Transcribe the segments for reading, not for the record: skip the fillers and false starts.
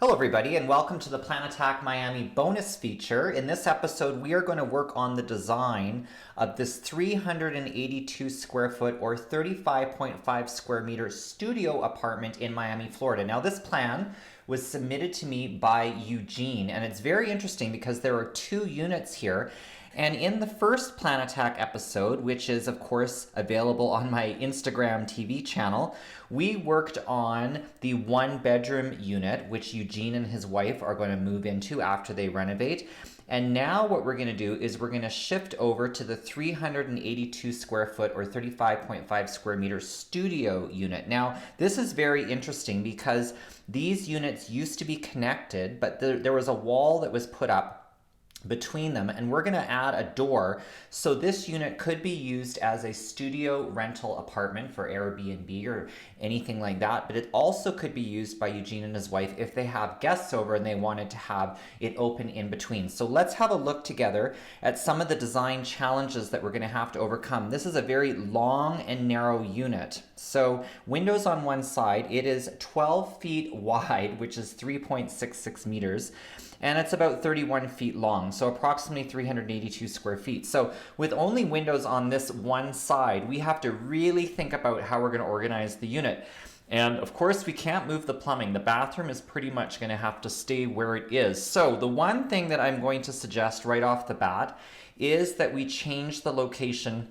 Hello everybody and welcome to the Plan Attack Miami bonus feature. In this episode we are going to work on the design of this 382 square foot or 35.5 square meter studio apartment in Miami, Florida. Now this plan was submitted to me by Eugene, and it's very interesting because there are two units here. And in the first Plan Attack episode, which is of course available on my Instagram TV channel, we worked on the one bedroom unit, which Eugene and his wife are going to move into after they renovate. And now what we're going to do is we're going to shift over to the 382 square foot or 35.5 square meter studio unit. Now, this is very interesting because these units used to be connected, but there was a wall that was put up between them, and we're going to add a door. So this unit could be used as a studio rental apartment for Airbnb or anything like that, but it also could be used by Eugene and his wife if they have guests over and they wanted to have it open in between. So let's have a look together at some of the design challenges that we're going to have to overcome. This is a very long and narrow unit. So windows on one side, it is 12 feet wide, which is 3.66 meters. And it's about 31 feet long, so approximately 382 square feet. So with only windows on this one side, we have to really think about how we're going to organize the unit. And of course, we can't move the plumbing. The bathroom is pretty much going to have to stay where it is. So the one thing that I'm going to suggest right off the bat is that we change the location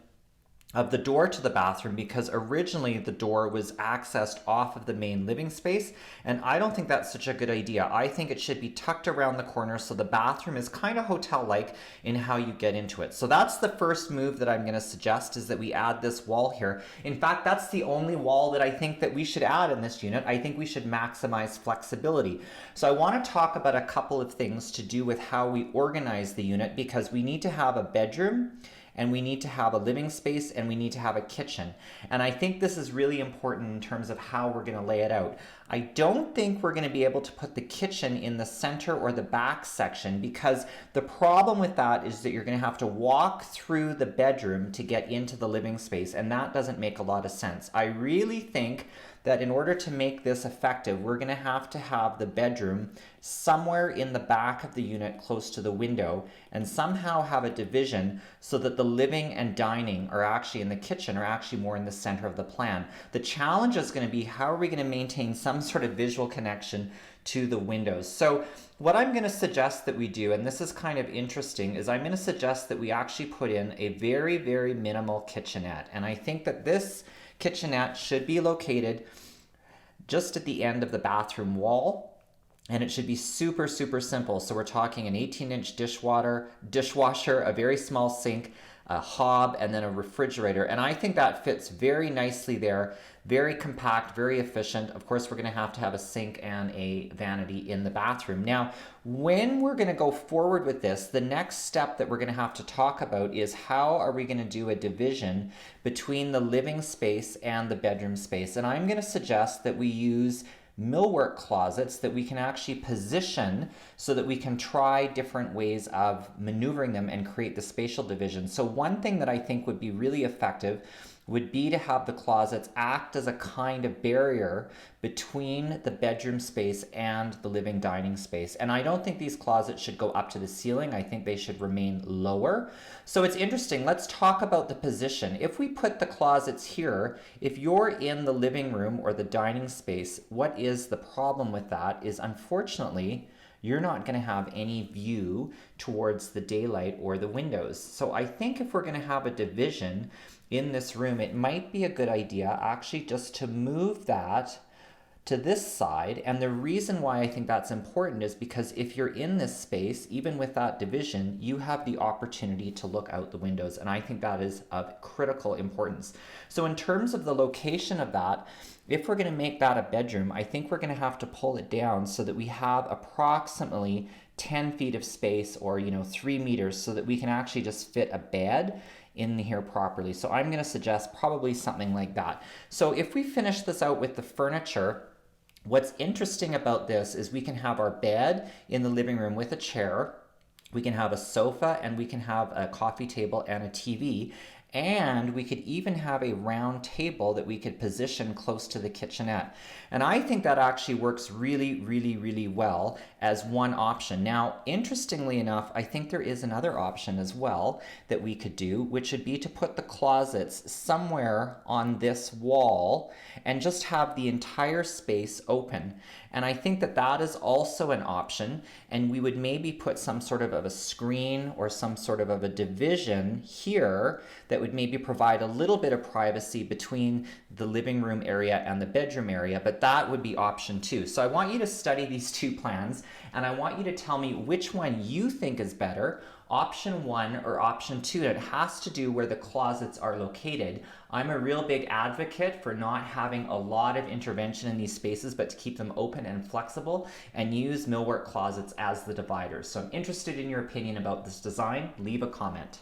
of the door to the bathroom, because originally the door was accessed off of the main living space, and I don't think that's such a good idea. I think it should be tucked around the corner so the bathroom is kind of hotel-like in how you get into it. So that's the first move that I'm going to suggest, is that we add this wall here. In fact, that's the only wall that I think that we should add in this unit. I think we should maximize flexibility. So I want to talk about a couple of things to do with how we organize the unit, because we need to have a bedroom, and we need to have a living space, and we need to have a kitchen. And I think this is really important in terms of how we're going to lay it out. I don't think we're going to be able to put the kitchen in the center or the back section, because the problem with that is that you're going to have to walk through the bedroom to get into the living space, and that doesn't make a lot of sense. I really think that in order to make this effective, we're going to have the bedroom somewhere in the back of the unit close to the window, and somehow have a division so that the living and dining are actually in the kitchen, are actually more in the center of the plan. The challenge is going to be, how are we going to maintain some sort of visual connection to the windows? So what I'm going to suggest that we do, and this is kind of interesting, is I'm going to suggest that we actually put in a very, very minimal kitchenette. And I think that this kitchenette should be located just at the end of the bathroom wall, and it should be super, super simple. So we're talking an 18-inch dishwasher, a very small sink, a hob, and then a refrigerator. And I think that fits very nicely there. Very compact, very efficient. Of course, we're going to have a sink and a vanity in the bathroom. Now, when we're going to go forward with this, the next step that we're going to have to talk about is, how are we going to do a division between the living space and the bedroom space? And I'm going to suggest that we use millwork closets that we can actually position so that we can try different ways of maneuvering them and create the spatial division. So one thing that I think would be really effective would be to have the closets act as a kind of barrier between the bedroom space and the living dining space. And I don't think these closets should go up to the ceiling. I think they should remain lower. So it's interesting. Let's talk about the position. If we put the closets here, if you're in the living room or the dining space, what is the problem with that is, unfortunately, you're not going to have any view towards the daylight or the windows. So I think if we're going to have a division in this room, it might be a good idea actually just to move that to this side. And the reason why I think that's important is because if you're in this space, even with that division, you have the opportunity to look out the windows. And I think that is of critical importance. So in terms of the location of that, if we're going to make that a bedroom, I think we're going to have to pull it down so that we have approximately 10 feet of space, or 3 meters, so that we can actually just fit a bed in here properly. So I'm going to suggest probably something like that. So if we finish this out with the furniture, what's interesting about this is we can have our bed in the living room with a chair, we can have a sofa, and we can have a coffee table and a TV. And we could even have a round table that we could position close to the kitchenette. And I think that actually works really, really, really well as one option. Now, interestingly enough, I think there is another option as well that we could do, which would be to put the closets somewhere on this wall and just have the entire space open. And I think that that is also an option, and we would maybe put some sort of a screen or some sort of a division here that would maybe provide a little bit of privacy between the living room area and the bedroom area, but that would be option 2. So I want you to study these two plans, and I want you to tell me which one you think is better, option 1 or option 2. And it has to do where the closets are located. I'm a real big advocate for not having a lot of intervention in these spaces, but to keep them open and flexible and use millwork closets as the dividers. So I'm interested in your opinion about this design. Leave a comment.